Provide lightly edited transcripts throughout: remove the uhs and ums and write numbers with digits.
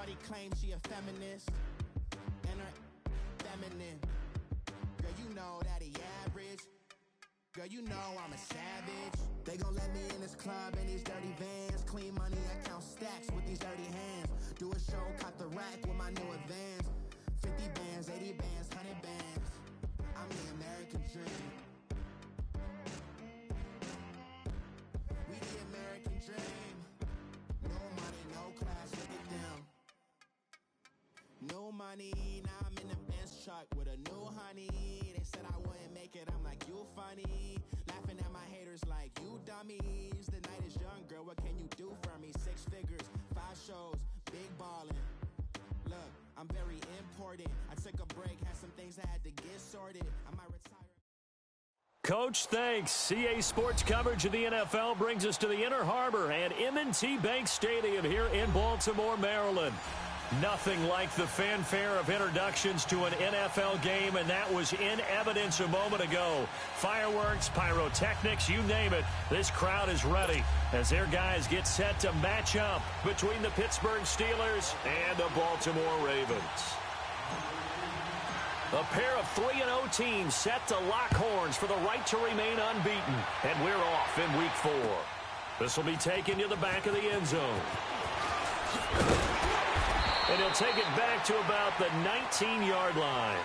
Shorty claims she a feminist, and her feminine. Girl, you know that he average. Girl, you know I'm a savage. They gon' let me in this club in these dirty vans. Clean money, I count stacks with these dirty hands. Do a show, cut the rack with my new advance. 50 bands, 80 bands, 100 bands. I'm the American dream. We the American dream. No money, no class, look at them. No money, now I'm in the Benz truck with a new honey. They said I wouldn't make it, I'm like, you funny. Laughing at my haters like, you dummies. The night is young, girl, what can you do for me? 6 figures, 5 shows, big ballin'. Look, I'm very important. I took a break, had some things I had to get sorted. I might retire. Coach, thanks. CA Sports coverage of the NFL brings us to the Inner Harbor and M&T Bank Stadium here in Baltimore, Maryland. Nothing like the fanfare of introductions to an NFL game, and that was in evidence a moment ago. Fireworks, pyrotechnics, you name it. This crowd is ready as their guys get set to match up between the Pittsburgh Steelers and the Baltimore Ravens. A pair of 3-0 teams set to lock horns for the right to remain unbeaten, and we're off in Week 4. This will be taken to the back of the end zone. And he'll take it back to about the 19-yard line.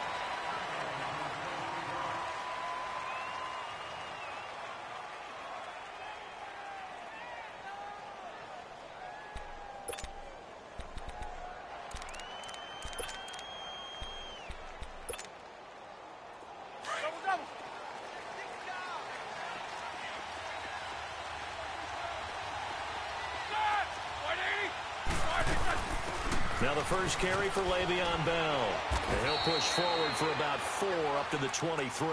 Now the first carry for Le'Veon Bell. And he'll push forward for about 4 up to the 23.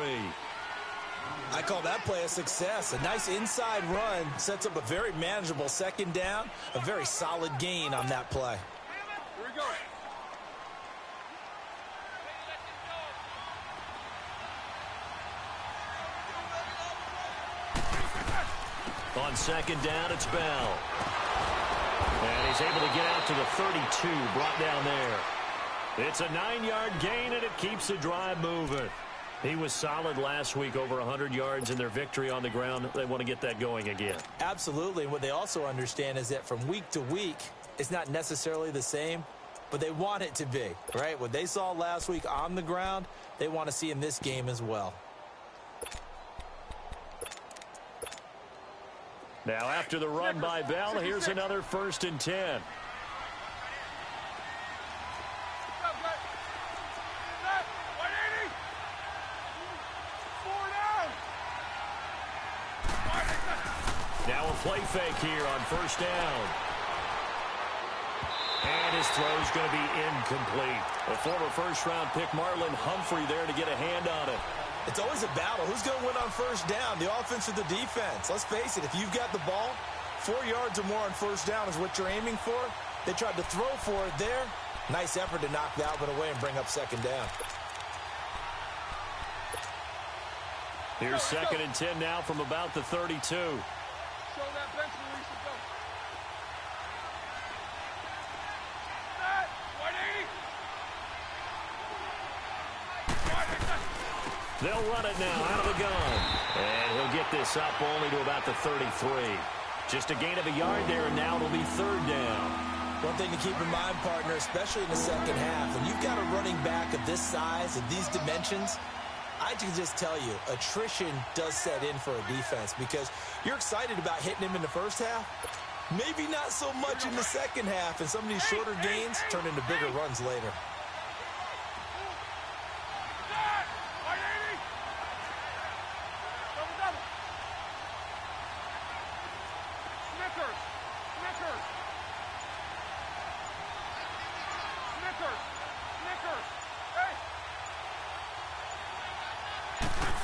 I call that play a success. A nice inside run sets up a very manageable second down. A very solid gain on that play. Here we go. On second down, it's Bell. And he's able to get out to the 32, brought down there. It's a 9-yard gain, and it keeps the drive moving. He was solid last week, over 100 yards in their victory on the ground. They want to get that going again. Absolutely. And what they also understand is that from week to week, it's not necessarily the same, but they want it to be, right? What they saw last week on the ground, they want to see in this game as well. Now, after the run by Bell, here's another 1st and 10. Now a play fake here on 1st down. And his throw's going to be incomplete. A former first-round pick, Marlon Humphrey, there to get a hand on it. It's always a battle. Who's going to win on 1st down, the offense or the defense? Let's face it, if you've got the ball, 4 yards or more on 1st down is what you're aiming for. They tried to throw for it there. Nice effort to knock that one away and bring up 2nd down. Here's 2nd and 10 now from about the 32. Show that bench where we should go. They'll run it now out of the gun. And he'll get this up only to about the 33. Just a gain of a yard there, and now it'll be 3rd down. One thing to keep in mind, partner, especially in the second half, when you've got a running back of this size and these dimensions, I can just tell you, attrition does set in for a defense because you're excited about hitting him in the first half. Maybe not so much in the second half, and some of these shorter gains turn into bigger runs later.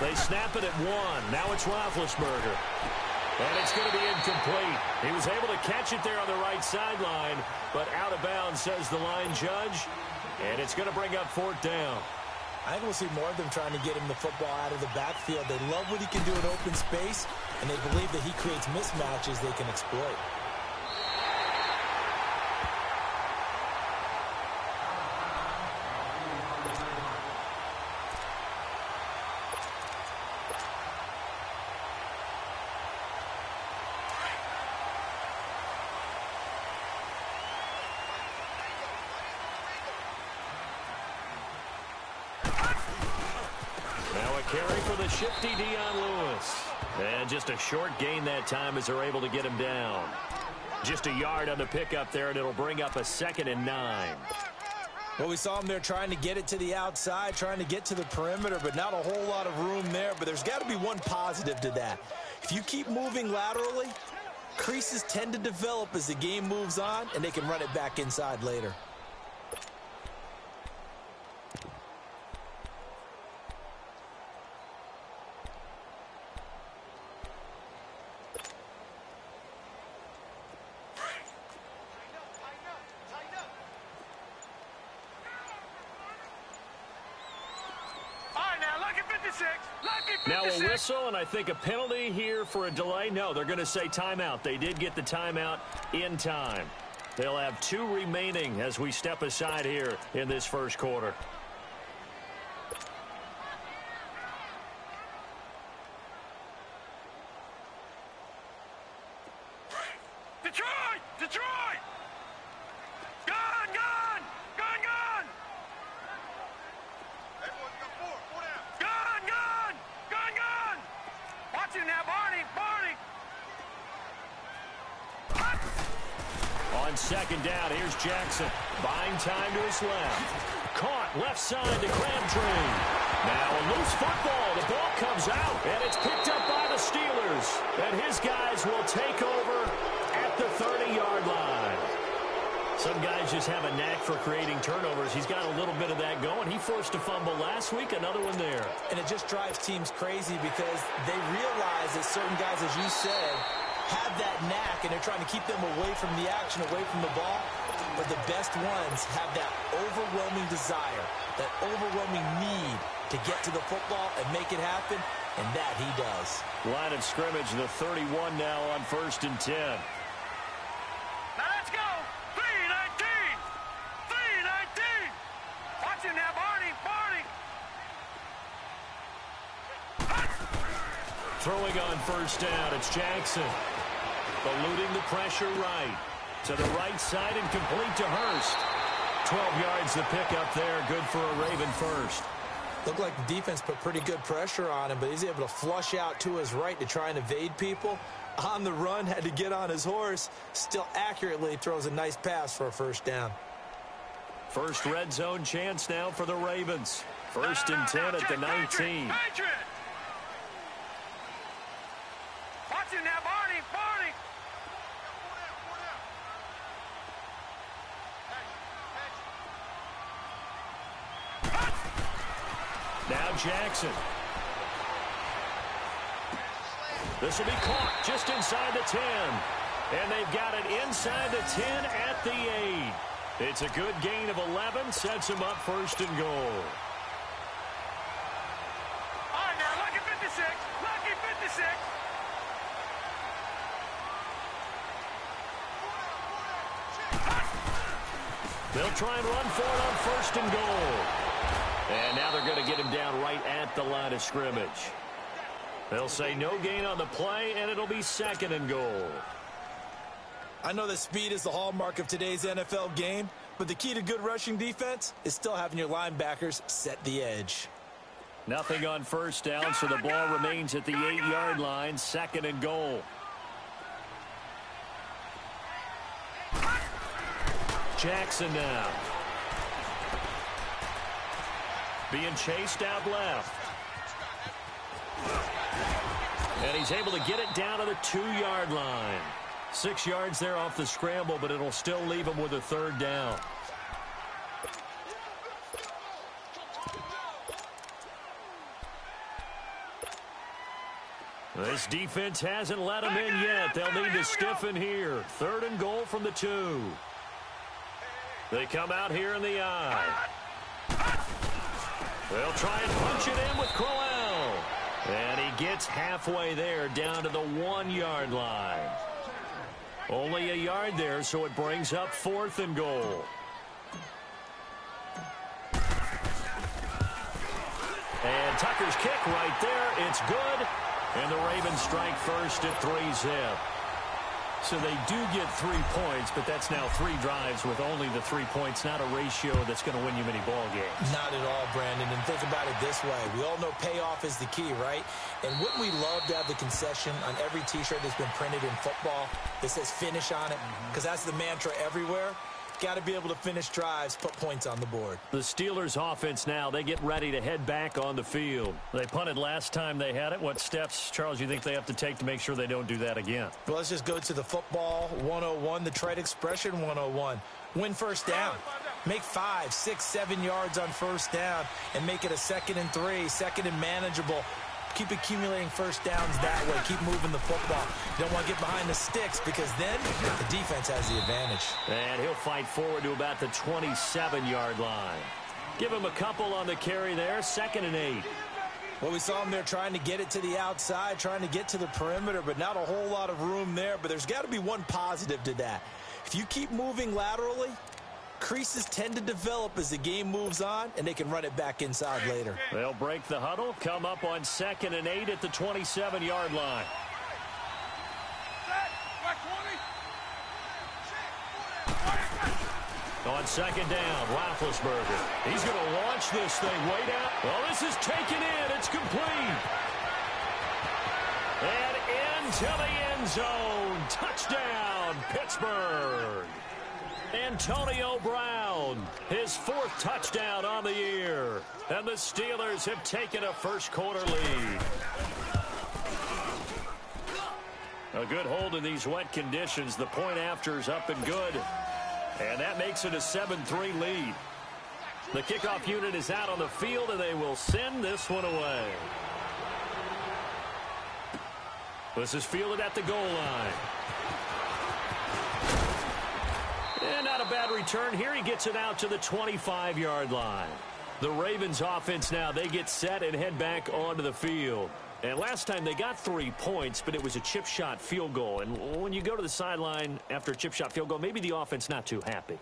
They snap it at 1. Now it's Roethlisberger. And it's going to be incomplete. He was able to catch it there on the right sideline, but out of bounds, says the line judge. And it's going to bring up 4th down. I think we'll see more of them trying to get him the football out of the backfield. They love what he can do in open space, and they believe that he creates mismatches they can exploit. carry for the shifty Dion Lewis. And just a short gain that time as they're able to get him down. Just a yard on the pickup there, and it'll bring up a 2nd and 9. Well, we saw him there trying to get it to the outside, trying to get to the perimeter, but not a whole lot of room there. But there's got to be one positive to that. If you keep moving laterally, creases tend to develop as the game moves on, and they can run it back inside later. Now a whistle, and I think a penalty here for a delay. No, they're going to say timeout. They did get the timeout in time. They'll have 2 remaining as we step aside here in this first quarter. Detroit! Detroit! Gone! Gone! Gone! Gone! Everyone's got 4. 4 down. Gone! Gone! Gone! Gone! Watch him now, Barney! Barney! On 2nd down, here's Jackson. Buying time to his left. Caught left side to Crabtree. Now a loose football. The ball comes out, and it's picked up by the Steelers. And his guys will take over at the 30-yard line. Some guys just have a knack for creating turnovers. He's got a little bit of that going. He forced a fumble last week, another one there. And it just drives teams crazy because they realize that certain guys, as you said, have that knack, and they're trying to keep them away from the action, away from the ball. But the best ones have that overwhelming desire, that overwhelming need to get to the football and make it happen, and that he does. Line of scrimmage, the 31 now on 1st and 10. Now let's go! 3-19! 3-19! Watch him now, Barney! Barney! Throwing on 1st down, it's Jackson. Eluding the pressure right. To the right side and complete to Hurst. 12 yards the pickup there. Good for a Raven first. Looked like the defense put pretty good pressure on him, but he's able to flush out to his right to try and evade people. On the run, had to get on his horse. Still accurately throws a nice pass for a 1st down. First red zone chance now for the Ravens. 1st and 10 at the 19. Watch him now, Barney! Barney! Now Jackson. This will be caught just inside the 10. And they've got it inside the 10 at the 8. It's a good gain of 11. Sets them up 1st and goal. All right, now, lucky 56. Lucky 56. They'll try and run for it on 1st and goal. And now they're going to get him down right at the line of scrimmage. They'll say no gain on the play, and it'll be 2nd and goal. I know that speed is the hallmark of today's NFL game, but the key to good rushing defense is still having your linebackers set the edge. Nothing on 1st down, so the ball remains at the 8-yard line, 2nd and goal. Jackson now. Being chased out left. And he's able to get it down to the 2-yard line. 6 yards there off the scramble, but it'll still leave him with a 3rd down. This defense hasn't let him in yet. They'll need to stiffen here. 3rd and goal from the 2. They come out here in the I. They'll try and punch it in with Crowell. And he gets halfway there down to the 1-yard line. Only a yard there, so it brings up 4th and goal. And Tucker's kick right there. It's good. And the Ravens strike first at 3-zip. So they do get 3 points, but that's now 3 drives with only the 3 points, not a ratio that's going to win you many ball games. Not at all, Brandon. And think about it this way. We all know payoff is the key, right? And wouldn't we love to have the concession on every T-shirt that's been printed in football that says finish on it? Because that's the mantra everywhere. Got to be able to finish drives, put points on the board. The Steelers offense now, they get ready to head back on the field. They punted last time they had it. What steps, Charles, you think they have to take to make sure they don't do that again? Well, let's just go to the football 101, the trade expression 101. Win first down. Make 5, 6, 7 yards on first down and make it a 2nd and 3, 2nd and manageable. Keep accumulating first downs that way. Keep moving the football. You don't want to get behind the sticks because then the defense has the advantage. And he'll fight forward to about the 27-yard line. Give him a couple on the carry there, 2nd and 8. Well, we saw him there trying to get it to the outside, trying to get to the perimeter, but not a whole lot of room there. But there's got to be one positive to that. If you keep moving laterally, creases tend to develop as the game moves on, and they can run it back inside later. They'll break the huddle, come up on 2nd and 8 at the 27-yard line. On 2nd down, Roethlisberger. He's going to launch this thing way down. Well, this is taken in. It's complete. And into the end zone. Touchdown, Pittsburgh. Antonio Brown, his 4th touchdown on the year. And the Steelers have taken a first-quarter lead. A good hold in these wet conditions. The point after's up and good. And that makes it a 7-3 lead. The kickoff unit is out on the field, and they will send this one away. This is fielded at the goal line. And not a bad return here. He gets it out to the 25-yard line. The Ravens offense now, they get set and head back onto the field. And last time they got 3 points, but it was a chip shot field goal. And when you go to the sideline after a chip shot field goal, maybe the offense not too happy.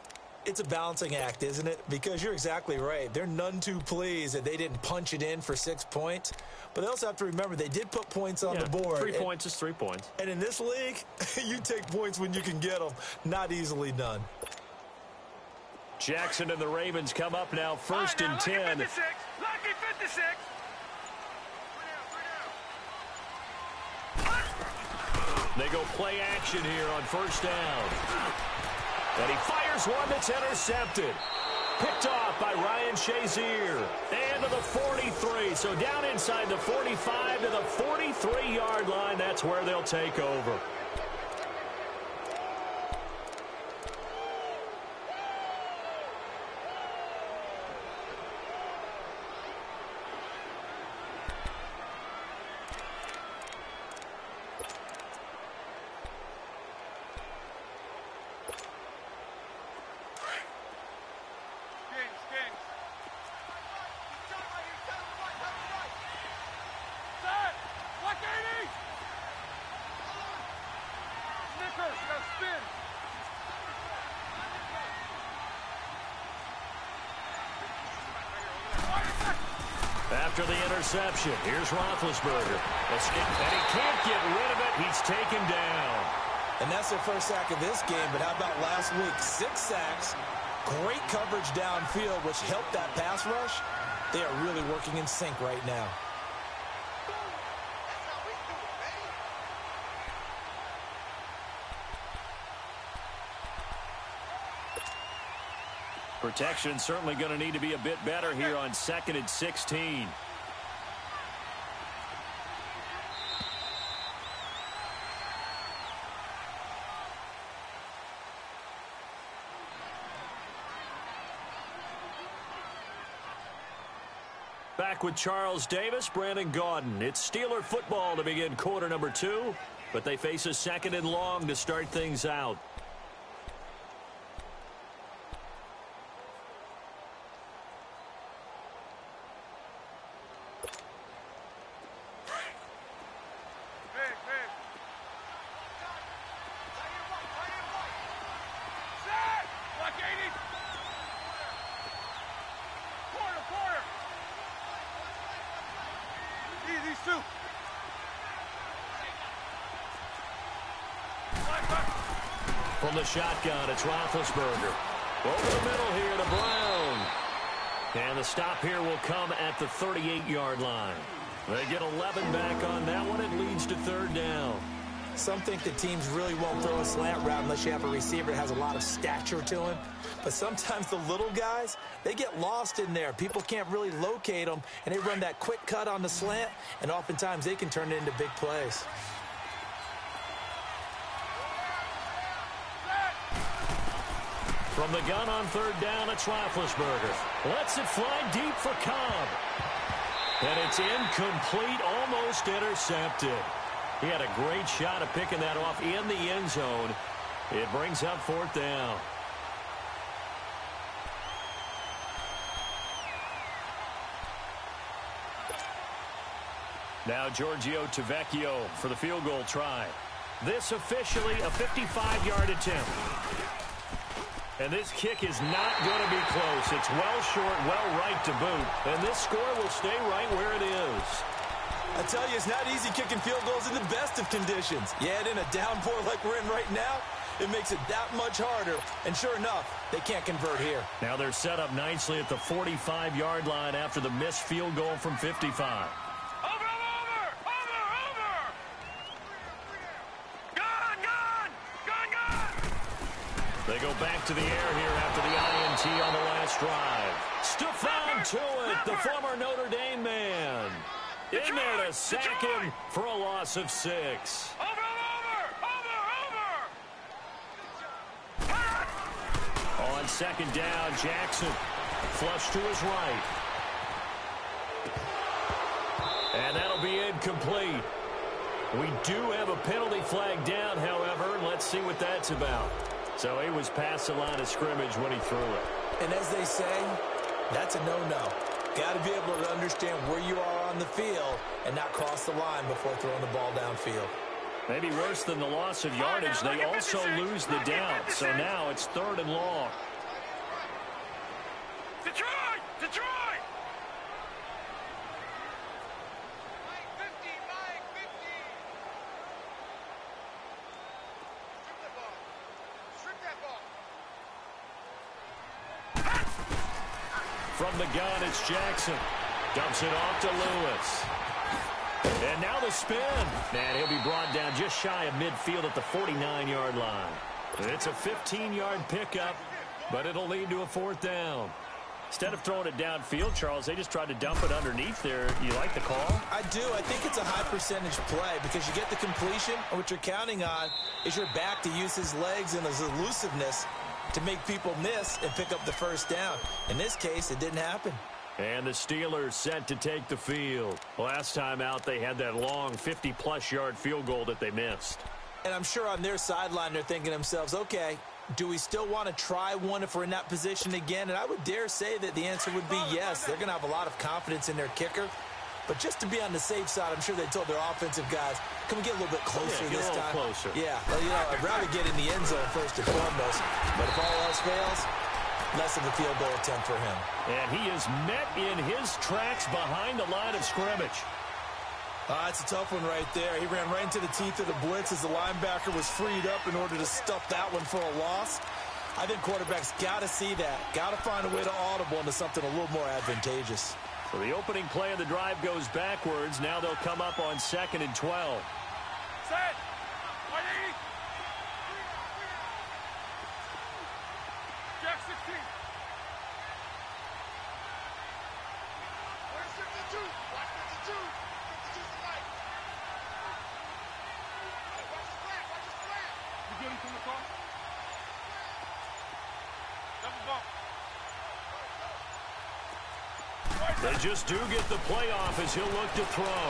It's a balancing act, isn't it? Because you're exactly right. They're none too pleased that they didn't punch it in for 6 points. But they also have to remember they did put points on the board. 3 points is 3 points. And in this league, you take points when you can get them. Not easily done. Jackson and the Ravens come up now, 1st and 10. Lucky 56. Lucky 56. They go play action here on 1st down. And he fires one that's intercepted. Picked off by Ryan Shazier. And to the 43. So down inside the 45 to the 43-yard line. That's where they'll take over. After the interception, here's Roethlisberger. And he can't get rid of it. He's taken down. And that's their first sack of this game. But how about last week? 6 sacks, great coverage downfield, which helped that pass rush. They are really working in sync right now. Protection certainly going to need to be a bit better here on 2nd and 16. Back with Charles Davis, Brandon Gaudin. It's Steeler football to begin quarter number 2, but they face a 2nd and long to start things out. These two. Back. From the shotgun, it's Roethlisberger. Over the middle here to Brown. And the stop here will come at the 38-yard line. They get 11 back on that one. It leads to third down. Some think the teams really won't throw a slant route unless you have a receiver that has a lot of stature to him. But sometimes the little guys, they get lost in there. People can't really locate them, and they run that quick cut on the slant, and oftentimes they can turn it into big plays. From the gun on third down, it's Roethlisberger. Lets it fly deep for Cobb. And it's incomplete, almost intercepted. He had a great shot at picking that off in the end zone. It brings up fourth down. Now Giorgio Tavecchio for the field goal try. This officially a 55-yard attempt. And this kick is not going to be close. It's well short, well right to boot. And this score will stay right where it is. I tell you, it's not easy kicking field goals in the best of conditions. You add in a downpour like we're in right now, it makes it that much harder. And sure enough, they can't convert here. Now they're set up nicely at the 45-yard line after the missed field goal from 55. They go back to the air here after the INT on the last drive. Stephon Tuitt, the former Notre Dame man. In there to sack him for a loss of 6. On second down, Jackson. Flush to his right. And that'll be incomplete. We do have a penalty flag down, however. Let's see what that's about. So he was past the line of scrimmage when he threw it. And as they say, that's a no-no. Got to be able to understand where you are on the field and not cross the line before throwing the ball downfield. Maybe worse than the loss of yardage, they also lose the down. So now it's third and long. Detroit! Detroit! From the gun, it's Jackson. Dumps it off to Lewis. And now the spin. And he'll be brought down just shy of midfield at the 49-yard line. It's a 15-yard pickup, but it'll lead to a fourth down. Instead of throwing it downfield, Charles, they just tried to dump it underneath there. You like the call? I do. I think it's a high-percentage play because you get the completion, and what you're counting on is your back to use his legs and his elusiveness to make people miss and pick up the first down. In this case, it didn't happen. And the Steelers set to take the field. Last time out, they had that long 50-plus yard field goal that they missed. And I'm sure on their sideline, they're thinking to themselves, okay, do we still want to try one if we're in that position again? And I would dare say that the answer would be yes. They're going to have a lot of confidence in their kicker. But just to be on the safe side, I'm sure they told their offensive guys, can we get a little bit closer this time? Closer. Yeah, well, you know, I'd rather get in the end zone first and foremost. But if all else fails, less of a field goal attempt for him. And he is met in his tracks behind the line of scrimmage. That's a tough one right there. He ran right into the teeth of the blitz as the linebacker was freed up in order to stuff that one for a loss. I think quarterbacks got to see that. Got to find a way to audible into something a little more advantageous. So the opening play of the drive goes backwards. Now they'll come up on 2nd and 12. Set! Jack 16. Where's 52? Watch 52. 52's the right. Hey, watch the flag. Watch the flag. You getting from the car? Double bump. They just do get the playoff as he'll look to throw.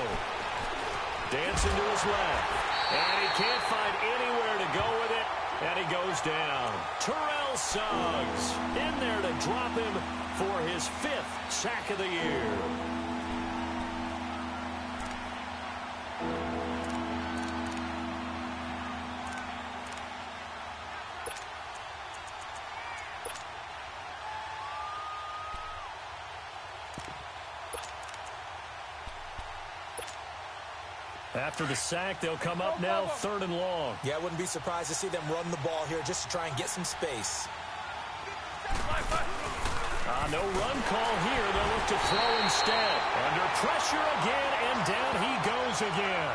Dancing to his left. And he can't find anywhere to go with it. And he goes down. Terrell Suggs in there to drop him for his 5th sack of the year. After the sack, they'll come up now 3rd and long. Yeah, I wouldn't be surprised to see them run the ball here just to try and get some space. No run call here. They'll look to throw instead. Under pressure again, and down he goes again.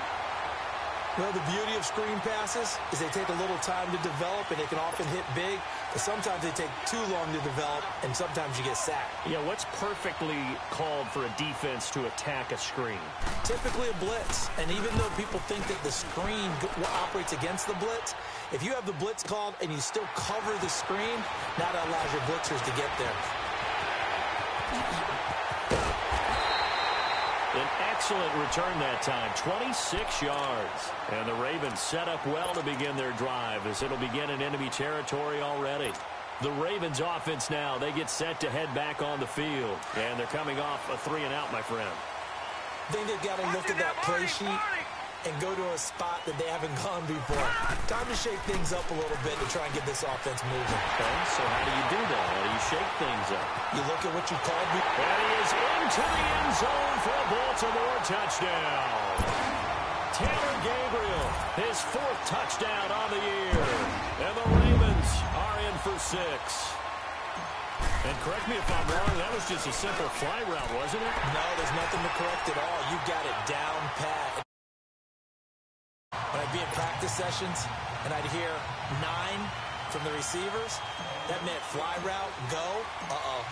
Well, the beauty of screen passes is they take a little time to develop, and they can often hit big, but sometimes they take too long to develop, and sometimes you get sacked. Yeah, what's perfectly called for a defense to attack a screen? Typically a blitz, and even though people think that the screen operates against the blitz, if you have the blitz called and you still cover the screen, now that allows your blitzers to get there. An excellent return that time, 26 yards. And the Ravens set up well to begin their drive as it'll begin in enemy territory already. The Ravens offense now, they get set to head back on the field. And they're coming off a 3-and-out, my friend. I think they've got to look at that play sheet and go to a spot that they haven't gone before. Time to shake things up a little bit to try and get this offense moving. Okay, so how do you do that? How do you shake things up? You look at what you called. And he is into the end zone for a Baltimore touchdown. Taylor Gabriel, his 4th touchdown on the year. And the Ravens are in for 6. And correct me if I'm wrong, that was just a simple fly route, wasn't it? No, there's nothing to correct at all. You got it down pat. When I'd be in practice sessions and I'd hear 9 from the receivers, that meant fly route, go,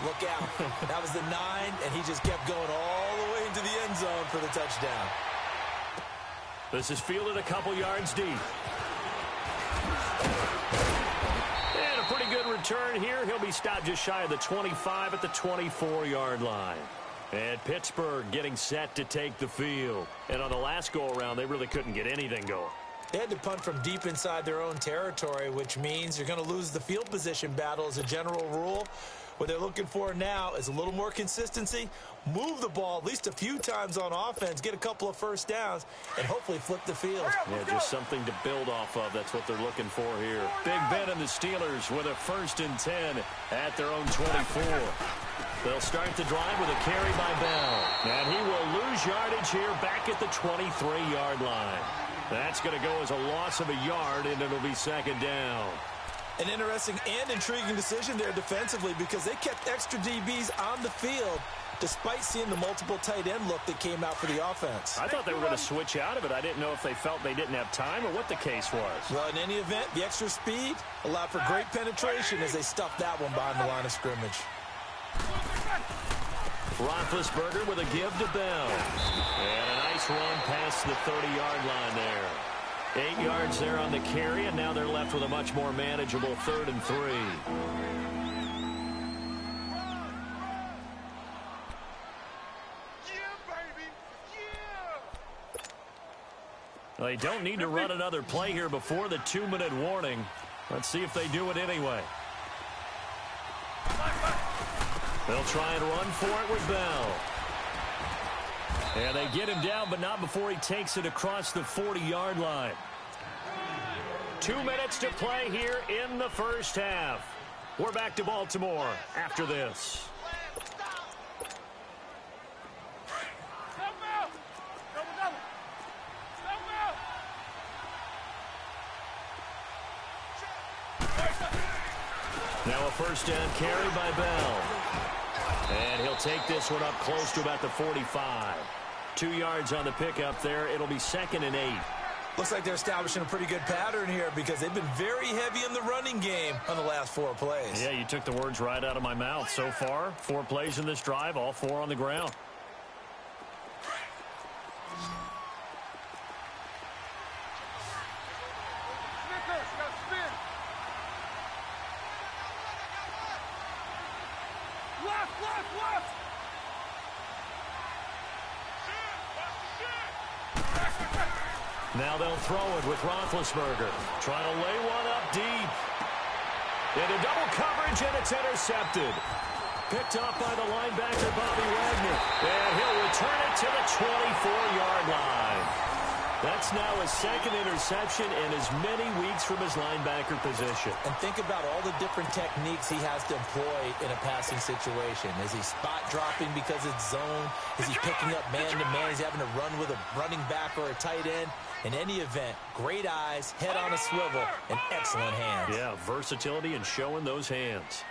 look out. That was the 9, and he just kept going all the way into the end zone for the touchdown. This is fielded a couple yards deep. And a pretty good return here. He'll be stopped just shy of the 25 at the 24-yard line. And Pittsburgh getting set to take the field. And on the last go-around, they really couldn't get anything going. They had to punt from deep inside their own territory, which means you're going to lose the field position battle as a general rule. What they're looking for now is a little more consistency, move the ball at least a few times on offense, get a couple of first downs, and hopefully flip the field. Yeah, just something to build off of. That's what they're looking for here. Big Ben and the Steelers with a 1st and 10 at their own 24. They'll start the drive with a carry by Bell. And he will lose yardage here back at the 23-yard line. That's going to go as a loss of a yard, and it'll be 2nd down. An interesting and intriguing decision there defensively because they kept extra DBs on the field despite seeing the multiple tight end look that came out for the offense. I thought they were going to switch out of it. I didn't know if they felt they didn't have time or what the case was. Well, in any event, the extra speed allowed for great penetration as they stuffed that one behind the line of scrimmage. Roethlisberger with a give to Bell. And a nice run past the 30-yard line there. 8 yards there on the carry, and now they're left with a much more manageable 3rd and 3. Well, they don't need to run another play here before the 2-minute warning. Let's see if they do it anyway. They'll try and run for it with Bell. And they get him down, but not before he takes it across the 40-yard line. 2 minutes to play here in the first half. We're back to Baltimore after this. Now a 1st down carry by Bell. And he'll take this one up close to about the 45. 2 yards on the pickup there. It'll be 2nd and 8. Looks like they're establishing a pretty good pattern here because they've been very heavy in the running game on the last 4 plays. Yeah, you took the words right out of my mouth. So far, 4 plays in this drive, all 4 on the ground. Now they'll throw it with Roethlisberger. Trying to lay one up deep. Into double coverage, and it's intercepted. Picked up by the linebacker, Bobby Wagner. And he'll return it to the 24-yard line. That's now his second interception in as many weeks from his linebacker position. And think about all the different techniques he has to employ in a passing situation. Is he spot dropping because it's zone? Is he picking up man-to-man? Is he having to run with a running back or a tight end? In any event, great eyes, head on a swivel, and excellent hands. Yeah, versatility and showing those hands.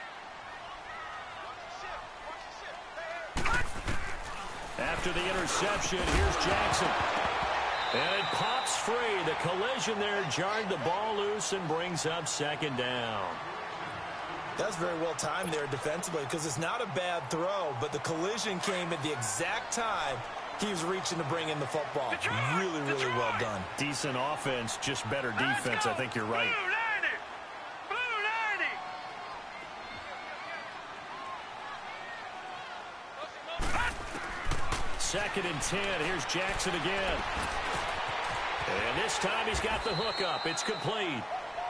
After the interception, here's Jackson. And it pops free. The collision there jarred the ball loose and brings up second down. That's very well timed there defensively because it's not a bad throw, but the collision came at the exact time he was reaching to bring in the football. Really, really well done. Decent offense, just better defense. I think you're right. Second and 10. Here's Jackson again. And this time he's got the hook up. It's complete.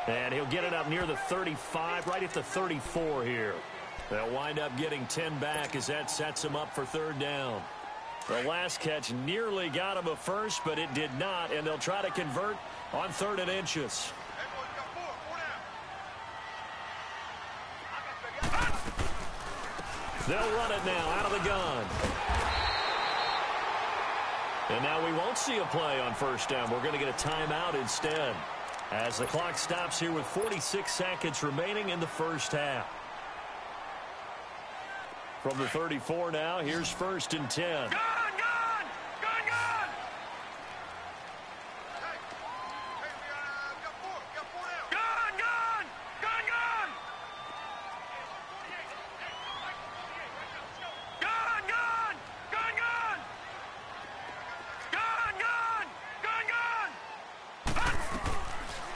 And he'll get it up near the 35, right at the 34 here. They'll wind up getting 10 back as that sets him up for third down. The last catch nearly got him a first, but it did not, and they'll try to convert on 3rd and inches. They'll run it now out of the gun. And now we won't see a play on first down. We're going to get a timeout instead as the clock stops here with 46 seconds remaining in the first half. From the 34 now, here's 1st and 10.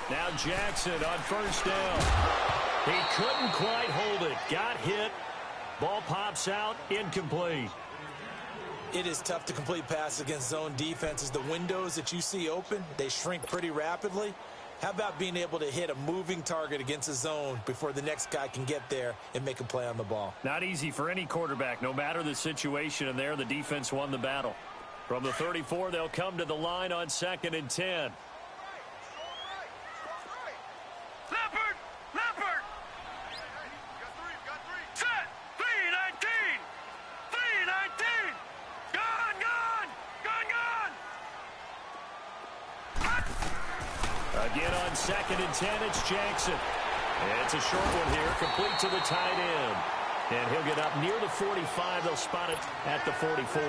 Now Jackson on first down. He couldn't quite hold it. Got hit. Ball pops out. Incomplete. It is tough to complete passes against zone defenses. The windows that you see open, they shrink pretty rapidly. How about being able to hit a moving target against a zone before the next guy can get there and make a play on the ball? Not easy for any quarterback, no matter the situation. And there, the defense won the battle. From the 34, they'll come to the line on 2nd and 10. Again on 2nd and 10, it's Jackson. It's a short one here, complete to the tight end. And he'll get up near the 45. They'll spot it at the 44.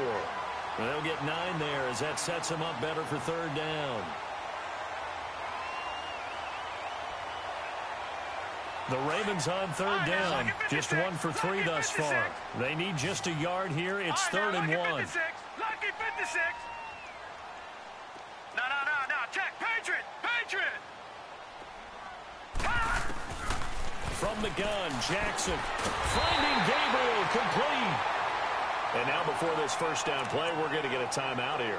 And they'll get 9 there as that sets him up better for third down. The Ravens on third down. Just 1 for 3 thus far. They need just a yard here. It's 3rd and 1. Lucky 56. No. Check. Patriot. From the gun, Jackson finding Gabriel, complete. And now before this first down play, we're going to get a timeout here,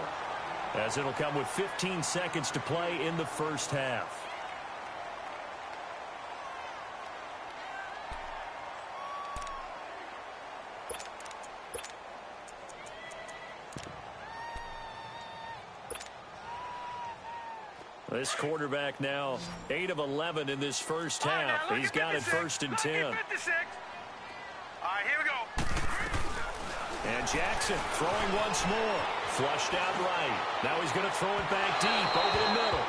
as it'll come with 15 seconds to play in the first half. This quarterback now 8 of 11 in this first half. He's got it 1st and 10. All right, here we go. And Jackson throwing once more. Flushed out right. Now he's going to throw it back deep over the middle.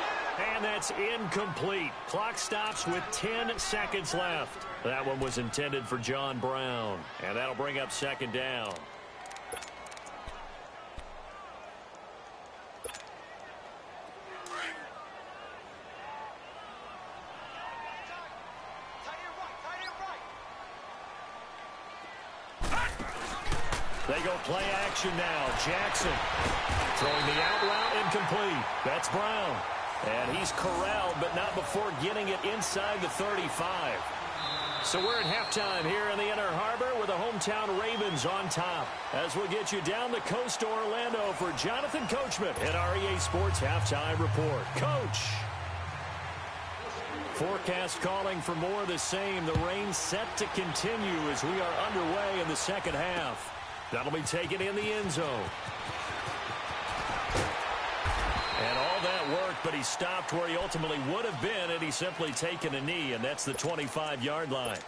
And that's incomplete. Clock stops with 10 seconds left. That one was intended for John Brown. And that'll bring up 2nd down. They go play action now. Jackson throwing the out route, incomplete. That's Brown. And he's corralled, but not before getting it inside the 35. So we're at halftime here in the Inner Harbor with the hometown Ravens on top. As we'll get you down the coast to Orlando for Jonathan Coachman at our EA Sports Halftime Report. Coach. Forecast calling for more of the same. The rain set to continue as we are underway in the second half. That'll be taken in the end zone. And all that worked, but he stopped where he ultimately would have been had he simply taken a knee, and that's the 25-yard line.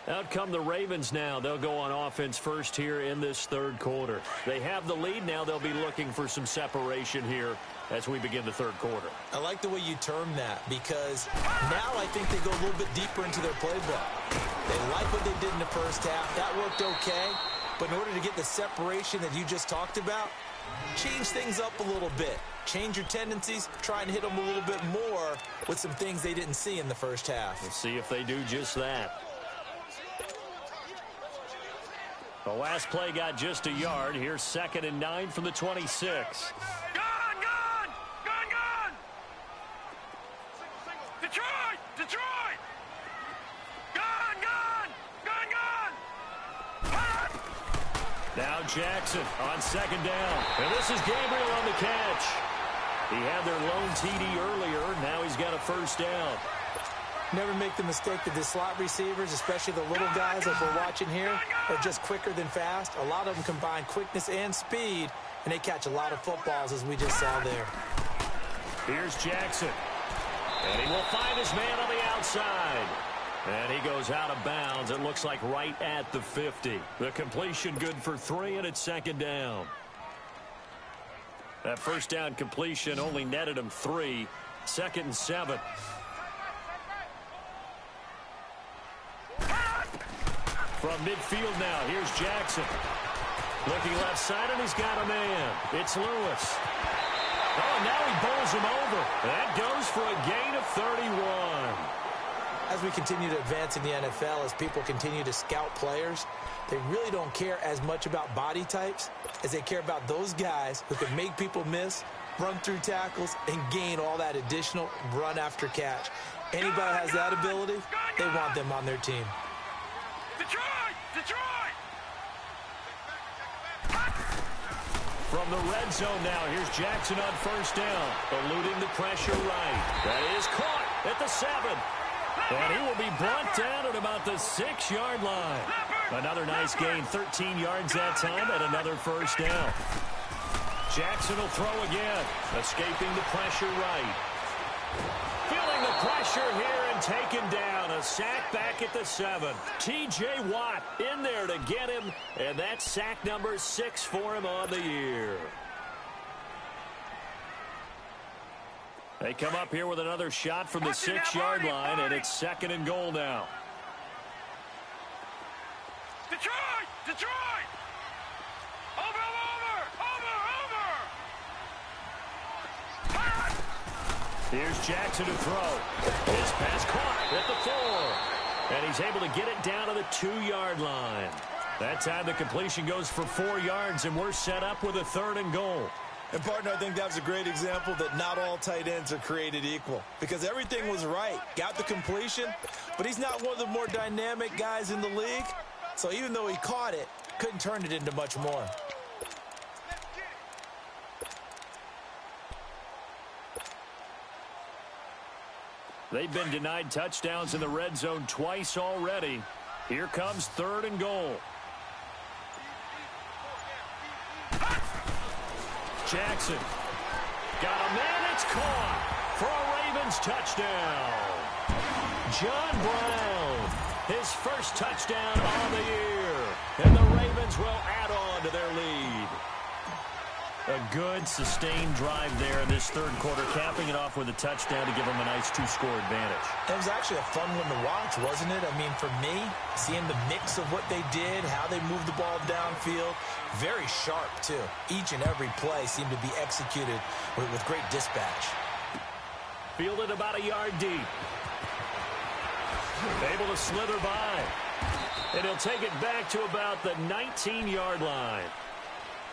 Out come the Ravens now. They'll go on offense first here in this third quarter. They have the lead now. They'll be looking for some separation here as we begin the third quarter. I like the way you term that, because now I think they go a little bit deeper into their playbook. They like what they did in the first half. That worked okay. But in order to get the separation that you just talked about, change things up a little bit. Change your tendencies. Try and hit them a little bit more with some things they didn't see in the first half. We'll see if they do just that. The last play got just a yard. Here's 2nd and 9 from the 26. Detroit! Now Jackson on 2nd down. And this is Gabriel on the catch. He had their lone TD earlier. Now he's got a first down. Never make the mistake that the slot receivers, especially the little guys like we're watching here, are just quicker than fast. A lot of them combine quickness and speed, and they catch a lot of footballs, as we just saw there. Here's Jackson. And he will find his man on the outside. And he goes out of bounds. It looks like right at the 50. The completion good for 3, and it's 2nd down. That first down completion only netted him 3. 2nd and 7. From midfield now, here's Jackson. Looking left side, and he's got a man. It's Lewis. Oh, and now he bowls him over. That goes for a gain of 31. As we continue to advance in the NFL, as people continue to scout players, they really don't care as much about body types as they care about those guys who can make people miss, run through tackles, and gain all that additional run after catch. Anybody that has that ability, they want them on their team. Detroit! From the red zone now, here's Jackson on first down, eluding the pressure right. That is caught at the 7. And he will be brought down at about the 6-yard line. Another nice gain, 13 yards that time, and another first down. Jackson will throw again, escaping the pressure right. Feeling the pressure here and taken down. A sack back at the 7. T.J. Watt in there to get him, and that's sack number 6 for him on the year. They come up here with another shot from the 6-yard line, and it's 2nd and goal now. Detroit! Over! Here's Jackson to throw. His pass caught at the 4. And he's able to get it down to the 2-yard line. That time the completion goes for 4 yards, and we're set up with a 3rd and goal. And, partner, I think that was a great example that not all tight ends are created equal, because everything was right. Got the completion, but he's not one of the more dynamic guys in the league. So even though he caught it, couldn't turn it into much more. They've been denied touchdowns in the red zone twice already. Here comes 3rd and goal. Jackson got a man. It's caught for a Ravens touchdown. John Brown, his first touchdown on the year. And the Ravens will add on to their lead. A good, sustained drive there in this third quarter, capping it off with a touchdown to give them a nice 2-score advantage. It was actually a fun one to watch, wasn't it? I mean, for me, seeing the mix of what they did, how they moved the ball downfield, very sharp, too. Each and every play seemed to be executed with great dispatch. Fielded about a yard deep. Able to slither by. And he'll take it back to about the 19-yard line.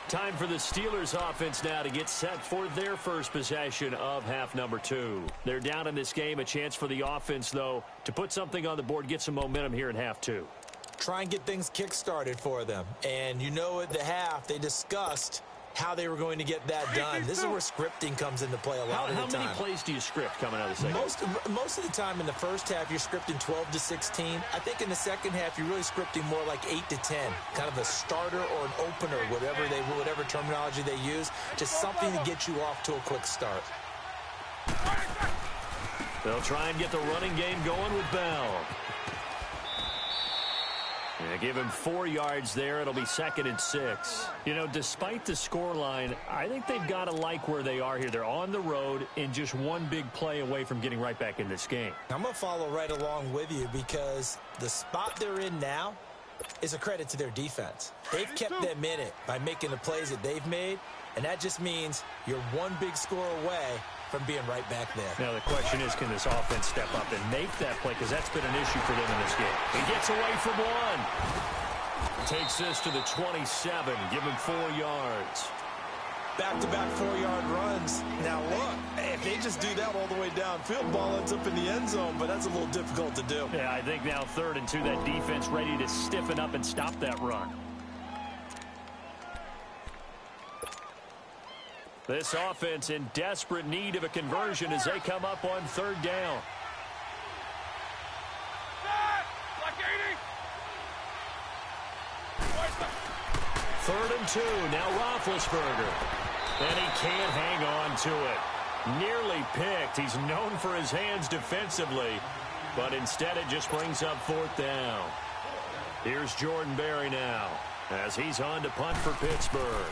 Time for the Steelers offense now to get set for their first possession of half number 2. They're down in this game. A chance for the offense, though, to put something on the board, get some momentum here in half 2. Try and get things kick-started for them. And you know at the half, they discussed how they were going to get that done. This is where scripting comes into play a lot of the time. How many plays do you script coming out of the second? Most of the time in the first half, you're scripting 12 to 16. I think in the second half, you're really scripting more like 8 to 10. Kind of a starter or an opener, whatever terminology they use. Just something to get you off to a quick start. They'll try and get the running game going with Bell. Yeah, give him 4 yards there. It'll be 2nd and 6. You know, despite the scoreline, I think they've got to like where they are here. They're on the road and just one big play away from getting right back in this game. I'm going to follow right along with you because the spot they're in now is a credit to their defense. They've kept them in it by making the plays that they've made, and that just means you're one big score away from being right back there. Now the question is, can this offense step up and make that play? Because that's been an issue for them in this game. He gets away from one. Takes this to the 27. Give him 4 yards. Back-to-back 4-yard runs. Now look, if they just do that all the way downfield, ball ends up in the end zone, but that's a little difficult to do. Yeah, I think now 3rd and 2, that defense ready to stiffen up and stop that run. This offense in desperate need of a conversion as they come up on 3rd down. Third and 2, now Roethlisberger. And he can't hang on to it. Nearly picked. He's known for his hands defensively, but instead it just brings up 4th down. Here's Jordan Berry now as he's on to punt for Pittsburgh.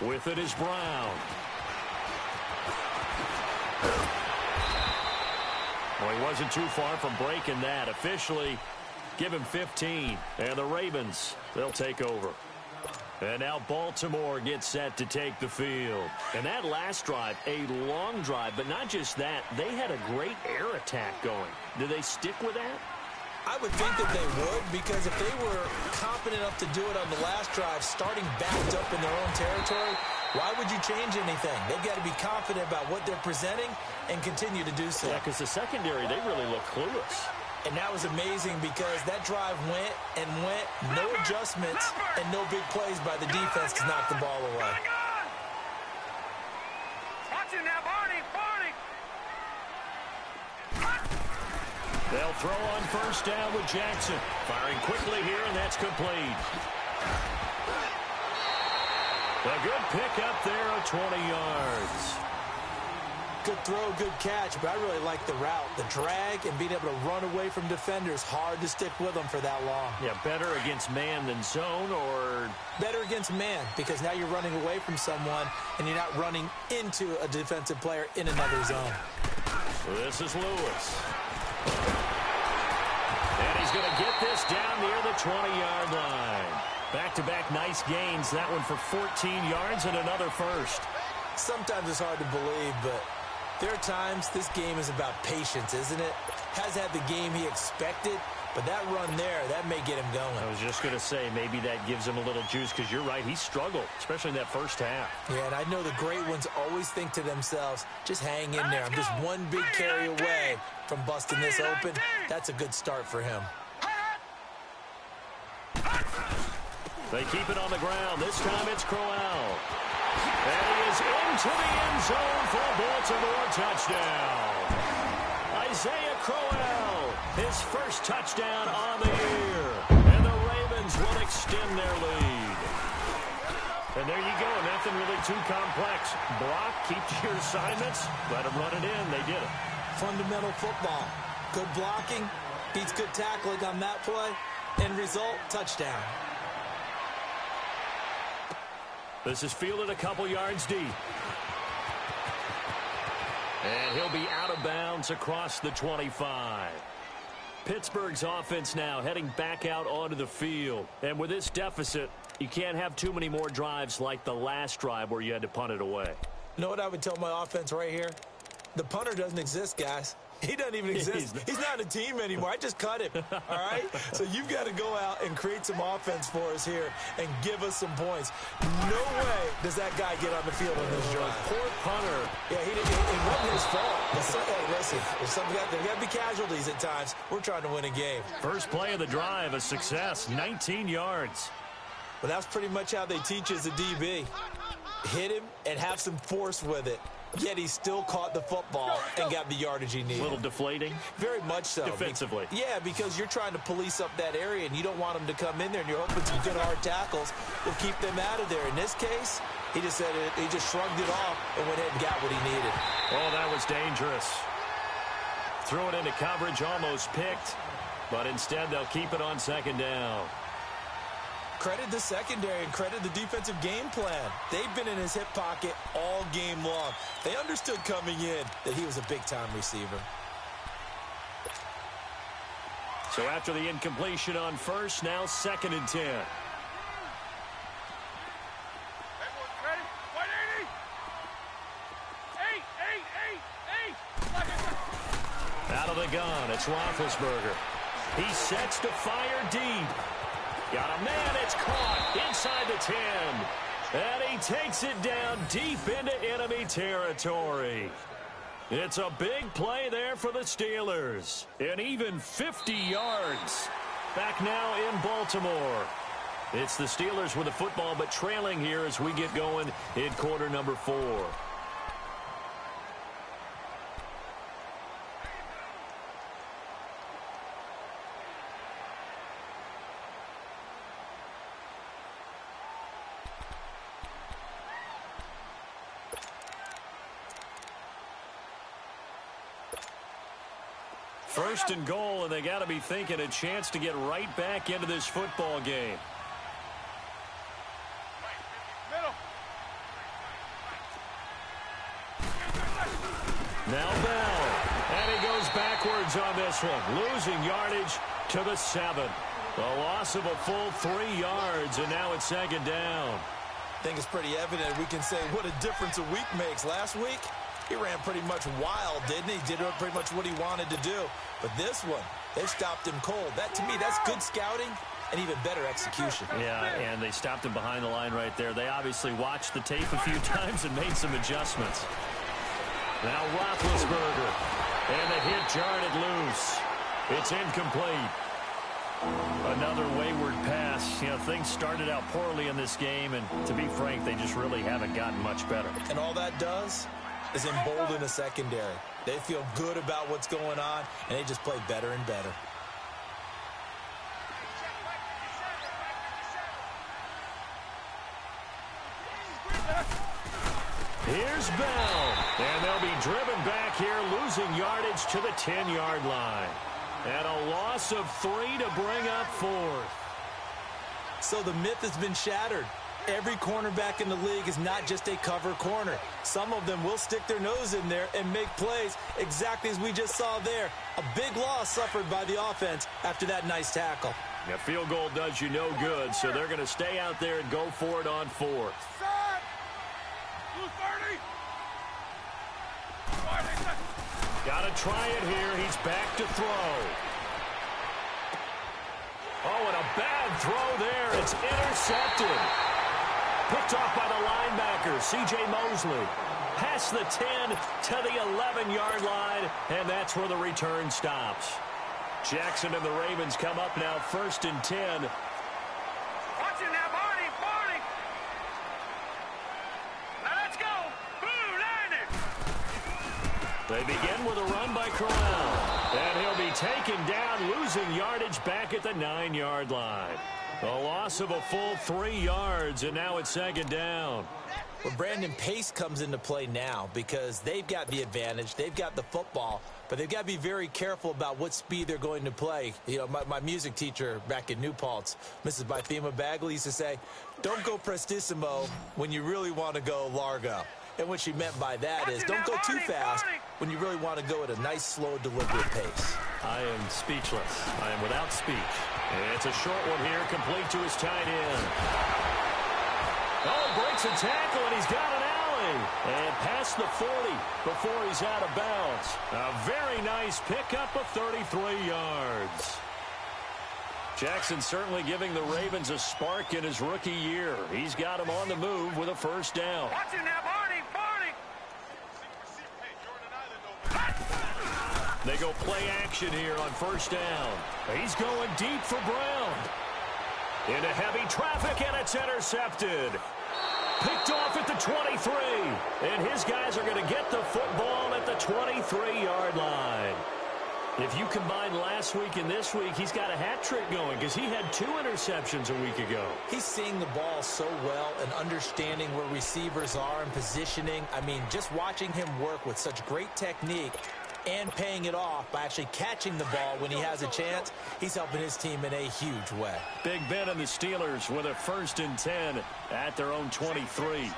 With it is Brown. Well, he wasn't too far from breaking that. Officially, give him 15. And the Ravens, they'll take over. And now Baltimore gets set to take the field. And that last drive, a long drive, but not just that. They had a great air attack going. Do they stick with that? I would think that they would, because if they were confident enough to do it on the last drive, starting backed up in their own territory, why would you change anything? They've got to be confident about what they're presenting and continue to do so. Yeah, because the secondary, they really look clueless. And that was amazing because that drive went and went, no adjustments, and no big plays by the defense to knock the ball away. Watch it now, Barney, Barney. They'll throw on 1st down with Jackson. Firing quickly here, and that's complete. A good pickup there of 20 yards. Good throw, good catch, but I really like the route. The drag and being able to run away from defenders, hard to stick with them for that long. Yeah, better against man than zone, or? Better against man, because now you're running away from someone and you're not running into a defensive player in another zone. This is Lewis. And he's going to get this down near the 20-yard line. Back-to-back nice gains. That one for 14 yards and another first. Sometimes it's hard to believe, but there are times this game is about patience, isn't it? Has had the game he expected, but that run there, that may get him going. I was just going to say, maybe that gives him a little juice, because you're right, he struggled, especially in that first half. Yeah, and I know the great ones always think to themselves, just hang in there. I'm just one big carry away from busting this open. That's a good start for him. They keep it on the ground. This time it's Crowell. And he is into the end zone for a Baltimore touchdown. Isaiah Crowell, his first touchdown on the year. And the Ravens will extend their lead. And there you go, nothing really too complex. Block, keep to your assignments, let them run it in. They did it. Fundamental football. Good blocking, beats good tackling on that play. End result, touchdown. This is fielded a couple yards deep. And he'll be out of bounds across the 25. Pittsburgh's offense now heading back out onto the field. And with this deficit, you can't have too many more drives like the last drive where you had to punt it away. You know what I would tell my offense right here? The punter doesn't exist, guys. He doesn't even exist. He's not a team anymore. I just cut him, all right? So you've got to go out and create some offense for us here and give us some points. No way does that guy get on the field on this drive. Poor punter. Yeah, it wasn't his fault. Hey, listen, there got to be casualties at times. We're trying to win a game. First play of the drive, a success, 19 yards. Well, that's pretty much how they teach as a DB. Hit him and have some force with it. Yet he still caught the football and got the yardage he needed. A little deflating? Very much so. Defensively? Yeah, because you're trying to police up that area, and you don't want them to come in there, and you're hoping some good hard tackles will keep them out of there. In this case, He just said it. He just shrugged it off and went ahead and got what he needed. Oh, that was dangerous. Threw it into coverage, almost picked, but instead they'll keep it on second down. Credit the secondary and credit the defensive game plan. They've been in his hip pocket all game long. They understood coming in that he was a big-time receiver. So after the incompletion on first, now 2nd and 10. Out of the gun, it's Roethlisberger. He sets to fire deep. Got a man, it's caught inside the 10. And he takes it down deep into enemy territory. It's a big play there for the Steelers. And even 50 yards. Back now in Baltimore. It's the Steelers with the football, but trailing here as we get going in quarter number 4. First and goal, and they got to be thinking a chance to get right back into this football game. Now Bell, and he goes backwards on this one, losing yardage to the 7. A loss of a full 3 yards, and now it's 2nd down. I think it's pretty evident. We can say what a difference a week makes. Last week, he ran pretty much wild, didn't he? Did pretty much what he wanted to do. But this one, they stopped him cold. That, to me, that's good scouting and even better execution. Yeah, and they stopped him behind the line right there. They obviously watched the tape a few times and made some adjustments. Now Roethlisberger, and the hit jarred loose. It's incomplete. Another wayward pass. You know, things started out poorly in this game, and to be frank, they just really haven't gotten much better. And all that does is embolden the secondary. They feel good about what's going on, and they just play better and better. Here's Bell, and they'll be driven back here, losing yardage to the 10-yard line. And a loss of 3 to bring up 4th. So the myth has been shattered. Every cornerback in the league is not just a cover corner. Some of them will stick their nose in there and make plays exactly as we just saw there. A big loss suffered by the offense after that nice tackle. A field goal does you no good, so they're going to stay out there and go for it on 4th. Got to try it here. He's back to throw. Oh, and a bad throw there. It's intercepted. Picked off by the linebacker, C.J. Mosley. Past the 10 to the 11-yard line, and that's where the return stops. Jackson and the Ravens come up now 1st and 10. Watch it now, Barney, Barney. Now let's go. Boo, landed. They begin with a run by Corral. And he'll be taken down, losing yardage back at the 9-yard line. A loss of a full 3 yards, and now it's 2nd down. Well, Brandon, pace comes into play now because they've got the advantage. They've got the football, but they've got to be very careful about what speed they're going to play. You know, my music teacher back in New Paltz, Mrs. Bythema Bagley, used to say, don't go prestissimo when you really want to go largo. And what she meant by that is don't go too fast when you really want to go at a nice, slow, deliberate pace. I am speechless. I am without speech. It's a short one here, complete to his tight end. Oh, breaks a tackle, and he's got an alley. And past the 40 before he's out of bounds. A very nice pickup of 33 yards. Jackson certainly giving the Ravens a spark in his rookie year. He's got him on the move with a 1st down. Watch it now, Barney, Barney. They go play action here on 1st down. He's going deep for Brown. Into heavy traffic, and it's intercepted. Picked off at the 23. And his guys are going to get the football at the 23-yard line. If you combine last week and this week, he's got a hat trick going because he had 2 interceptions a week ago. He's seeing the ball so well and understanding where receivers are and positioning. I mean, just watching him work with such great technique and paying it off by actually catching the ball when he has a chance, he's helping his team in a huge way. Big Ben and the Steelers with a 1st and 10 at their own 23.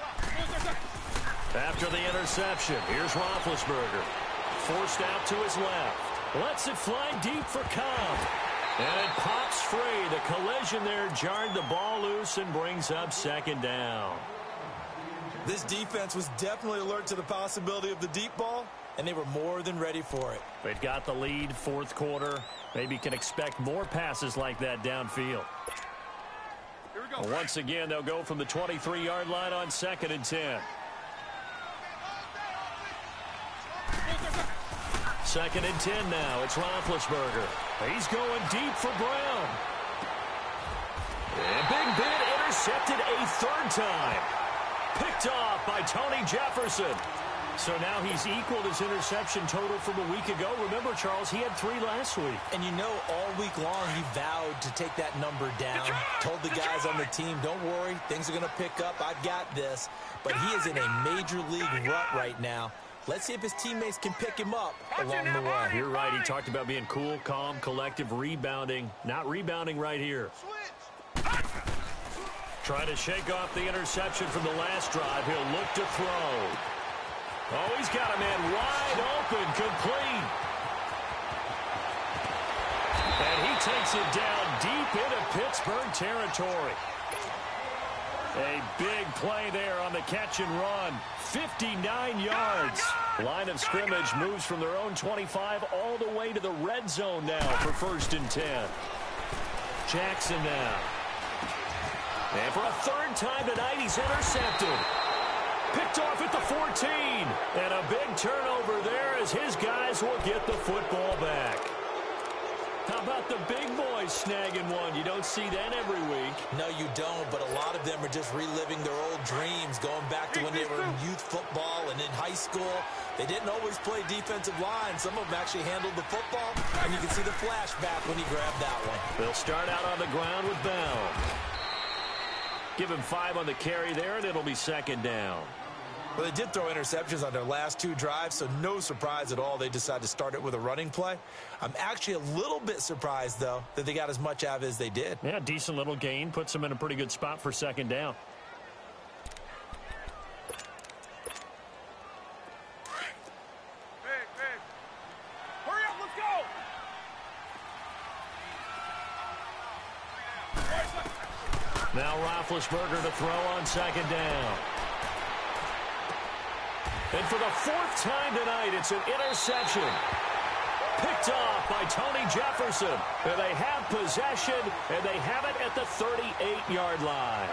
After the interception, here's Roethlisberger. Forced out to his left. Lets it fly deep for Cobb. And it pops free. The collision there jarred the ball loose and brings up 2nd down. This defense was definitely alert to the possibility of the deep ball, and they were more than ready for it. They've got the lead, 4th quarter. Maybe can expect more passes like that downfield. Here we go. Once again, they'll go from the 23-yard line on 2nd and 10. 2nd and 10 now. It's Roethlisberger. He's going deep for Brown. And Big Ben intercepted a 3rd time. Picked off by Tony Jefferson. So now he's equaled his interception total from a week ago. Remember, Charles, he had 3 last week. And you know, all week long he vowed to take that number down. Told the guys on the team, don't worry, things are going to pick up. I've got this. But he is in a major league rut right now. Let's see if his teammates can pick him up along the way. You're right. He talked about being cool, calm, collective, rebounding. Not rebounding right here. Trying to shake off the interception from the last drive. He'll look to throw. Oh, he's got a man wide open, complete. And he takes it down deep into Pittsburgh territory. A big play there on the catch and run. 59 yards. Line of scrimmage moves from their own 25 all the way to the red zone now for 1st and 10. Jackson now. And for a 3rd time tonight, he's intercepted. Picked off at the 14. And a big turnover there as his guys will get the football back. How about the big boys snagging one? You don't see that every week. No, you don't, but a lot of them are just reliving their old dreams, going back to when they were in youth football and in high school. They didn't always play defensive line. Some of them actually handled the football, and you can see the flashback when he grabbed that one. They'll start out on the ground with Bell. Give him 5 on the carry there, and it'll be 2nd down. Well, they did throw interceptions on their last 2 drives, so no surprise at all they decided to start it with a running play. I'm actually a little bit surprised, though, that they got as much out of it as they did. Yeah, decent little gain. Puts them in a pretty good spot for 2nd down. Big. Hurry up, let's go. Now Roethlisberger to throw on 2nd down. And for the 4th time tonight, it's an interception. Picked off by Tony Jefferson. And they have possession, and they have it at the 38-yard line.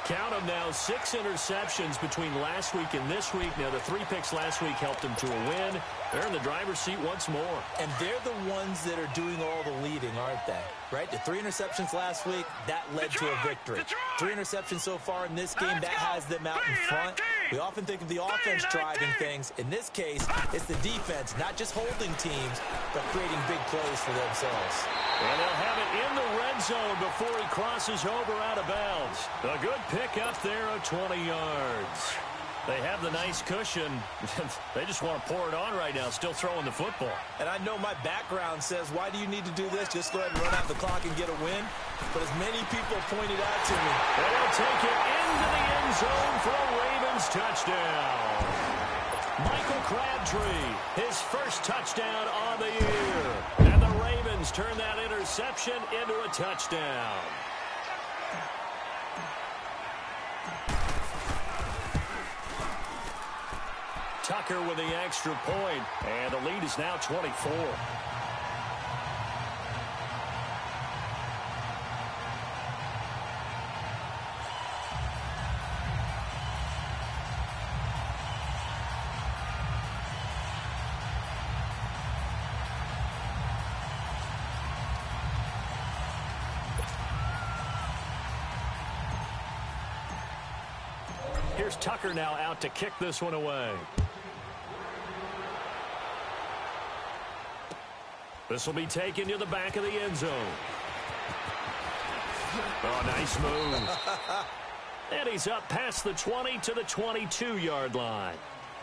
Count them now, 6 interceptions between last week and this week. Now, the 3 picks last week helped them to a win. They're in the driver's seat once more. And they're the ones that are doing all the leading, aren't they? Right? The 3 interceptions last week, that led to a victory. 3 interceptions so far in this game, that has them out in front. We often think of the offense driving things. In this case, it's the defense, not just holding teams, but creating big plays for themselves. And they'll have it in the red zone before he crosses over out of bounds. A good pick up there of 20 yards. They have the nice cushion. They just want to pour it on right now, still throwing the football. And I know my background says, why do you need to do this? Just go ahead and run out the clock and get a win. But as many people pointed out to me, and he'll take it into the end zone for a Ravens touchdown. Michael Crabtree, his first touchdown on the year. And the Ravens turn that interception into a touchdown. Tucker with the extra point, and the lead is now 24. Here's Tucker now out to kick this one away. This will be taken to the back of the end zone. Oh, nice move. And he's up past the 20 to the 22-yard line.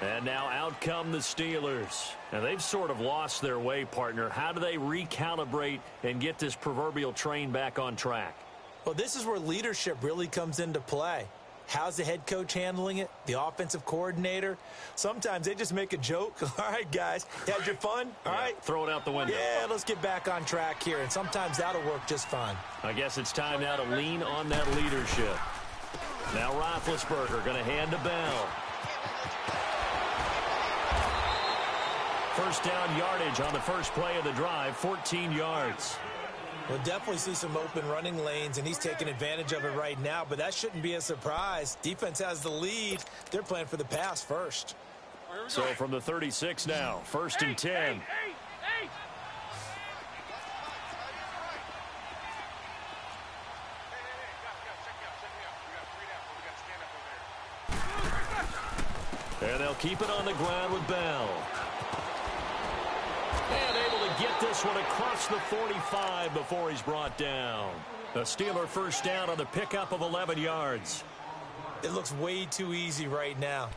And now out come the Steelers. And they've sort of lost their way, partner. How do they recalibrate and get this proverbial train back on track? Well, this is where leadership really comes into play. How's the head coach handling it? The offensive coordinator? Sometimes they just make a joke. All right, guys, you had your fun? All right. Throw it out the window. Yeah, let's get back on track here. And sometimes that'll work just fine. I guess it's time now to lean on that leadership. Now Roethlisberger going to hand to Bell. First down yardage on the first play of the drive, 14 yards. We'll definitely see some open running lanes, and he's taking advantage of it right now, but that shouldn't be a surprise. Defense has the lead. They're playing for the pass first. So from the 36 now, first and 10. And they'll keep it on the ground with Bell. And able to get this one across the 45 before he's brought down. A Steeler first down on the pickup of 11 yards. It looks way too easy right now.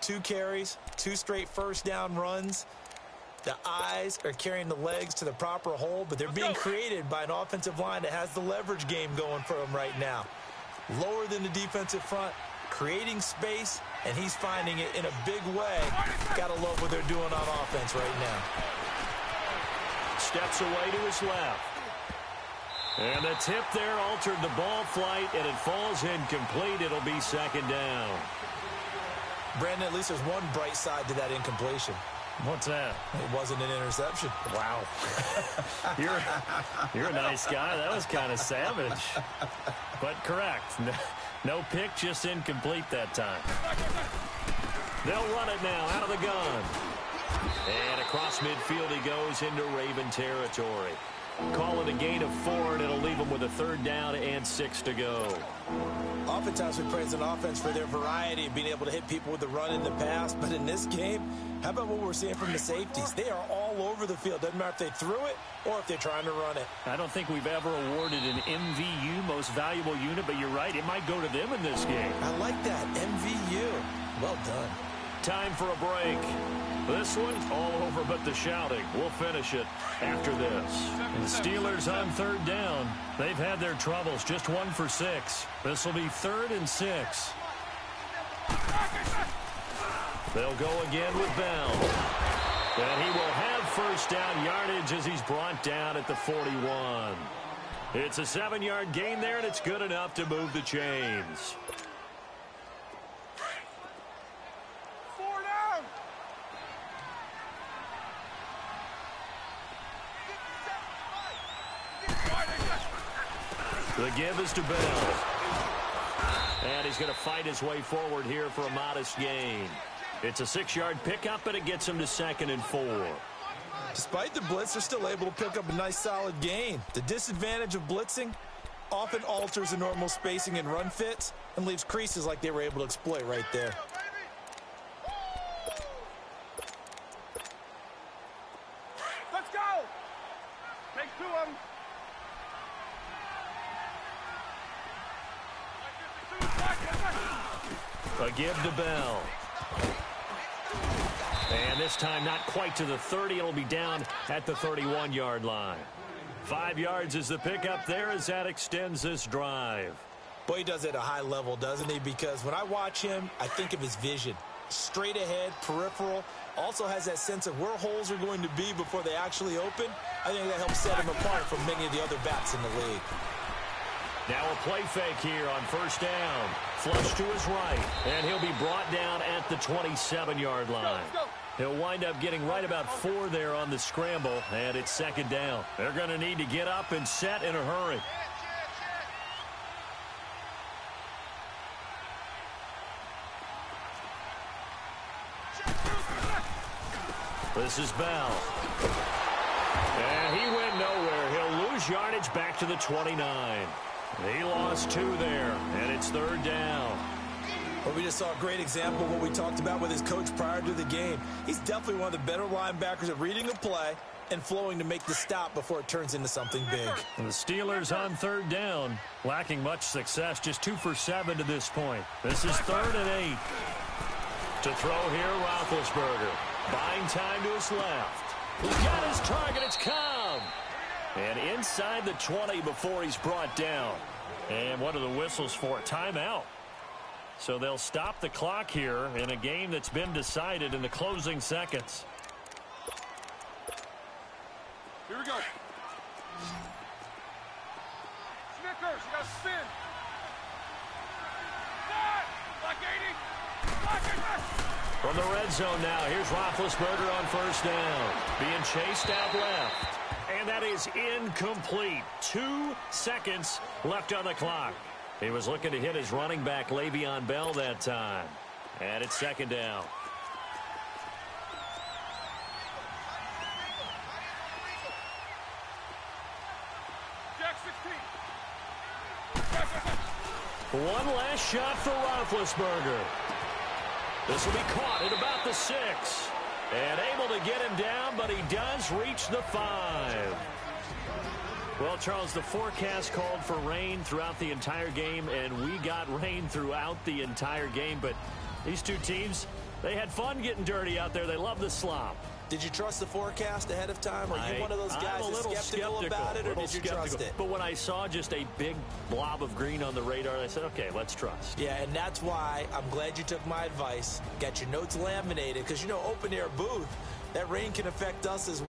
2 carries, 2 straight first down runs. The eyes are carrying the legs to the proper hole, but they're being created by an offensive line that has the leverage game going for them right now. Lower than the defensive front, creating space, and he's finding it in a big way. Gotta love what they're doing on offense right now. Steps away to his left. And the tip there altered the ball flight, and it falls incomplete. It'll be second down. Brandon, at least there's one bright side to that incompletion. What's that? It wasn't an interception. Wow. You're a nice guy. That was kind of savage. But correct. No pick, just incomplete that time. They'll run it now out of the gun. And across midfield he goes into Raven territory. Call it a gain of 4, and it'll leave them with a third down and 6 to go. Oftentimes we praise an offense for their variety of being able to hit people with the run in the pass. But in this game, how about what we're seeing from the safeties? They are all over the field. Doesn't matter if they threw it or if they're trying to run it. I don't think we've ever awarded an MVU, most valuable unit, but you're right. It might go to them in this game. I like that. MVU. Well done. Time for a break. This one, all over but the shouting. We'll finish it after this. And Steelers on third down. They've had their troubles, just 1 for 6. This will be 3rd and 6. They'll go again with Bell. And he will have first down yardage as he's brought down at the 41. It's a 7-yard gain there, and it's good enough to move the chains. The give is to Bell. And he's going to fight his way forward here for a modest gain. It's a 6-yard pickup, but it gets him to 2nd and 4. Despite the blitz, they're still able to pick up a nice solid gain. The disadvantage of blitzing often alters the normal spacing and run fits and leaves creases like they were able to exploit right there. Let's go! Take 2 of them. A give to Bell. And this time not quite to the 30. It'll be down at the 31-yard line. 5 yards is the pickup there as that extends this drive. Boy, he does it at a high level, doesn't he? Because when I watch him, I think of his vision. Straight ahead, peripheral. Also has that sense of where holes are going to be before they actually open. I think that helps set him apart from many of the other backs in the league. Now a play fake here on first down. Flush to his right, and he'll be brought down at the 27-yard line. He'll wind up getting right about 4 there on the scramble, and it's 2nd down. They're going to need to get up and set in a hurry. This is Bell. And he went nowhere. He'll lose yardage back to the 29. He lost 2 there, and it's 3rd down. Well, we just saw a great example of what we talked about with his coach prior to the game. He's definitely one of the better linebackers at reading a play, and flowing to make the stop before it turns into something big. And the Steelers on third down, lacking much success, just 2 for 7 to this point. This is 3rd and 8. To throw here, Roethlisberger. Buying time to his left. He's got his target. It's Cobb. And inside the 20 before he's brought down. And what are the whistles for? Timeout. So they'll stop the clock here in a game that's been decided in the closing seconds. Here we go. Snickers, you gotta spin. Black 80. Black 80. From the red zone now, here's Roethlisberger on first down. Being chased out left. And that is incomplete. 2 seconds left on the clock. He was looking to hit his running back, Le'Veon Bell, that time. And it's 2nd down. Jack 16. One last shot for Roethlisberger. This will be caught at about the 6. And able to get him down, but he does reach the 5. Well, Charles, the forecast called for rain throughout the entire game, and we got rain throughout the entire game. But these two teams, they had fun getting dirty out there. They love the slop. Did you trust the forecast ahead of time? Are you one of those guys that's skeptical about it, or did you trust it? But when I saw just a big blob of green on the radar, I said, okay, let's trust. Yeah, and that's why I'm glad you took my advice. Got your notes laminated, because, you know, open-air booth, that rain can affect us as well.